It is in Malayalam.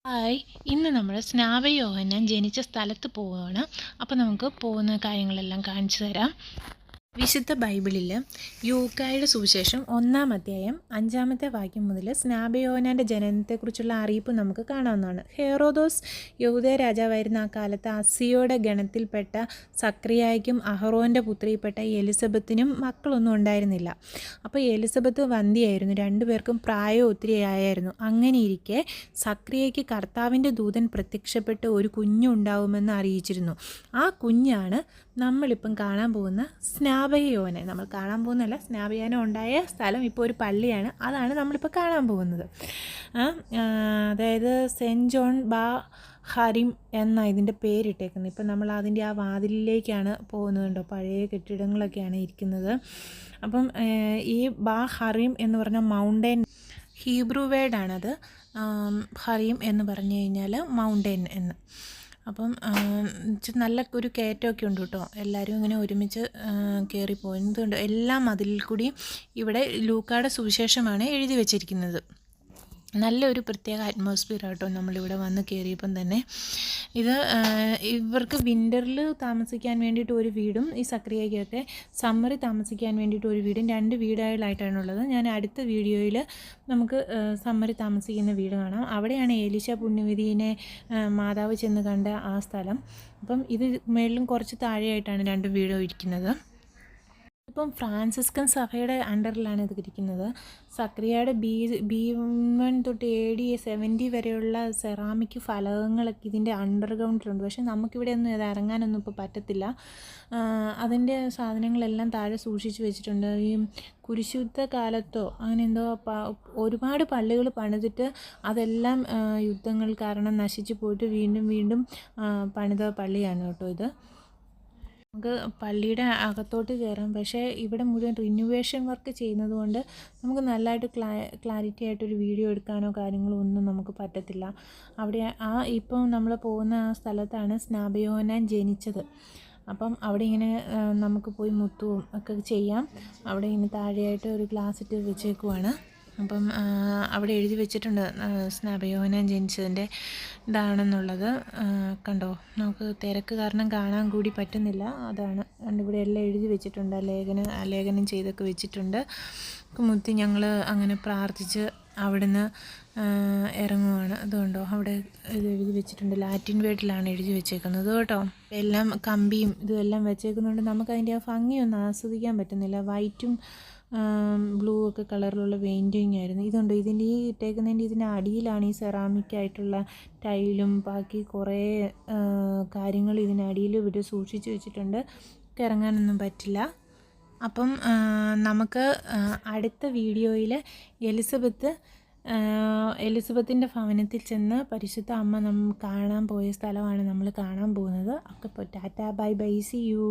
ഹായ്, ഇന്ന് നമ്മൾ സ്നാപക യോഹന്നാൻ ജനിച്ച സ്ഥലത്ത് പോവുകയാണ്. അപ്പോൾ നമുക്ക് പോകുന്ന കാര്യങ്ങളെല്ലാം കാണിച്ചു തരാം. വിശുദ്ധ ബൈബിളിൽ യൂക്കായുടെ സുവിശേഷം 1-ാം അധ്യായം 5-ാമത്തെ വാക്യം മുതൽ സ്നാപക യോഹന്നാൻ്റെ ജനനത്തെക്കുറിച്ചുള്ള അറിയിപ്പ് നമുക്ക് കാണാവുന്നതാണ്. ഹെറോദോസ് യഹൂദ രാജാവായിരുന്ന ആ കാലത്ത് അസ്സിയുടെ ഗണത്തിൽപ്പെട്ട സക്രിയായ്ക്കും അഹറോൻ്റെ പുത്രിയിൽപ്പെട്ട എലിസബത്തിനും മക്കളൊന്നും ഉണ്ടായിരുന്നില്ല. അപ്പോൾ എലിസബത്ത് വന്ധ്യയായിരുന്നു, രണ്ടുപേർക്കും പ്രായം ഒത്തിരി ആയായിരുന്നു. അങ്ങനെയിരിക്കെ സക്രിയയ്ക്ക് കർത്താവിൻ്റെ ദൂതൻ പ്രത്യക്ഷപ്പെട്ട് ഒരു കുഞ്ഞുണ്ടാവുമെന്ന് അറിയിച്ചിരുന്നു. ആ കുഞ്ഞാണ് നമ്മളിപ്പം കാണാൻ പോകുന്ന സ്നാപക യോഹന്നാൻ. നമ്മൾ കാണാൻ പോകുന്നതല്ല, സ്നാപക യോഹന്നാൻ ഉണ്ടായ സ്ഥലം ഇപ്പോൾ ഒരു പള്ളിയാണ്, അതാണ് നമ്മളിപ്പോൾ കാണാൻ പോകുന്നത്. അതായത് സെൻറ്റ് ജോൺ ബാ ഹറിം എന്നാണ് ഇതിൻ്റെ പേരിട്ടേക്കുന്നത്. ഇപ്പം നമ്മൾ അതിൻ്റെ ആ വാതിലിലേക്കാണ് പോകുന്നത്. കണ്ടോ, പഴയ കെട്ടിടങ്ങളൊക്കെയാണ് ഇരിക്കുന്നത്. അപ്പം ഈ ബാ ഹറിം എന്ന് പറഞ്ഞ മൗണ്ടൻ ഹീബ്രു വേർഡാണത്. ഹറിം എന്ന് പറഞ്ഞു കഴിഞ്ഞാൽ മൗണ്ടൻ എന്ന്. അപ്പം നല്ല ഒരു കയറ്റമൊക്കെ ഉണ്ട് കേട്ടോ. എല്ലാവരും ഇങ്ങനെ ഒരുമിച്ച് കയറിപ്പോകുന്നതുകൊണ്ട് എല്ലാ മതിലിൽ കൂടി ഇവിടെ ലൂക്കായുടെ സുവിശേഷമാണ് എഴുതി വച്ചിരിക്കുന്നത്. നല്ലൊരു പ്രത്യേക അറ്റ്മോസ്ഫിയർ ആട്ടോ നമ്മളിവിടെ വന്ന് കയറിയപ്പം തന്നെ. ഇത് ഇവർക്ക് വിൻ്ററിൽ താമസിക്കാൻ വേണ്ടിയിട്ട് ഒരു വീടും ഈ സക്രിയയ്ക്കൊക്കെ സമ്മറിൽ താമസിക്കാൻ വേണ്ടിയിട്ട് ഒരു വീടും, 2 വീടുകളായിട്ടാണുള്ളത്. ഞാൻ അടുത്ത വീഡിയോയിൽ നമുക്ക് സമ്മറിൽ താമസിക്കുന്ന വീട് കാണാം. അവിടെയാണ് ഏലീശ പുണ്യവതിയെ മാതാവ് ചെന്ന് കണ്ട ആ സ്ഥലം. അപ്പം ഇത് മേളിലും കുറച്ച് താഴെയായിട്ടാണ് 2 വീടും ഇരിക്കുന്നത്. ഇപ്പം ഫ്രാൻസിസ്കൻ സഭയുടെ അണ്ടറിലാണ് ഇത് ഇരിക്കുന്നത്. സക്രിയയുടെ B1 തൊട്ട് AD 70 വരെയുള്ള സെറാമിക് ഫലകങ്ങളൊക്കെ ഇതിൻ്റെ അണ്ടർഗ്രൗണ്ടിലുണ്ട്. പക്ഷേ നമുക്കിവിടെ ഒന്നും ഇത് ഇറങ്ങാനൊന്നും ഇപ്പോൾ പറ്റത്തില്ല. അതിൻ്റെ സാധനങ്ങളെല്ലാം താഴെ സൂക്ഷിച്ച് വെച്ചിട്ടുണ്ട്. ഈ കുരിശുദ്ധ കാലത്തോ അങ്ങനെ എന്തോ ഒരുപാട് പള്ളികൾ പണിതിട്ട് അതെല്ലാം യുദ്ധങ്ങൾ കാരണം നശിച്ചു പോയിട്ട് വീണ്ടും പണിത പള്ളിയാണ് കേട്ടോ ഇത്. നമുക്ക് പള്ളിയുടെ അകത്തോട്ട് കയറാം, പക്ഷേ ഇവിടെ മുഴുവൻ റിന്യൂവേഷൻ വർക്ക് ചെയ്യുന്നത് കൊണ്ട് നമുക്ക് നല്ലതായിട്ട് ക്ലാരിറ്റി ആയിട്ടൊരു വീഡിയോ എടുക്കാനോ കാര്യങ്ങളോ ഒന്നും നമുക്ക് പറ്റത്തില്ല. അവിടെ ഇപ്പം നമ്മൾ പോകുന്ന ആ സ്ഥലത്താണ് സ്നാപക യോഹന്നാൻ ജനിച്ചത്. അപ്പം അവിടെ ഇങ്ങനെ നമുക്ക് പോയി മുത്തുവും ഒക്കെ ചെയ്യാം. അവിടെ ഇങ്ങനെ താഴെയായിട്ട് ഒരു ഗ്ലാസ് ഇട്ട് വെച്ചേക്കുവാണ്. അപ്പം അവിടെ എഴുതി വെച്ചിട്ടുണ്ട് സ്നാപക യോഹന്നാൻ ജനിച്ചതിൻ്റെ ഇതാണെന്നുള്ളത്. കണ്ടോ, നമുക്ക് തിരക്ക് കാരണം കാണാൻ കൂടി പറ്റുന്നില്ല. അതാണ് ഇവിടെ എല്ലാം എഴുതി വെച്ചിട്ടുണ്ട്. ലേഖനം ചെയ്തൊക്കെ വെച്ചിട്ടുണ്ട്. മുത്തി ഞങ്ങൾ അങ്ങനെ പ്രാർത്ഥിച്ച് അവിടുന്ന് ഇറങ്ങുവാണ്. അതുകൊണ്ടോ അവിടെ ഇത് എഴുതി വെച്ചിട്ടുണ്ട്. ലാറ്റിൻ വേർഡിലാണ് എഴുതി വെച്ചേക്കുന്നത് കേട്ടോ. എല്ലാം കമ്പിയും ഇതുമെല്ലാം വെച്ചേക്കുന്നതുകൊണ്ട് നമുക്കതിൻ്റെ ആ ഭംഗിയൊന്നും ആസ്വദിക്കാൻ പറ്റുന്നില്ല. വൈറ്റും ബ്ലൂ ഒക്കെ കളറിലുള്ള പെയിൻറ്റിങ് ആയിരുന്നു. ഇതുണ്ട്, ഇതിൻ്റെ ഈ ഇട്ടേക്കുന്നതിൻ്റെ ഇതിൻ്റെ അടിയിലാണ് ഈ സെറാമിക് ആയിട്ടുള്ള ടൈലും ബാക്കി കുറേ കാര്യങ്ങൾ ഇതിനടിയിൽ ഇവർ സൂക്ഷിച്ച് വെച്ചിട്ടുണ്ട്. ഇറങ്ങാനൊന്നും പറ്റില്ല. അപ്പം നമുക്ക് അടുത്ത വീഡിയോയിൽ എലിസബത്തിൻ്റെ ഭവനത്തിൽ ചെന്ന് പരിശുദ്ധ അമ്മ കാണാൻ പോയ സ്ഥലമാണ് നമ്മൾ കാണാൻ പോകുന്നത്. അപ്പോൾ tata bye bye, see U.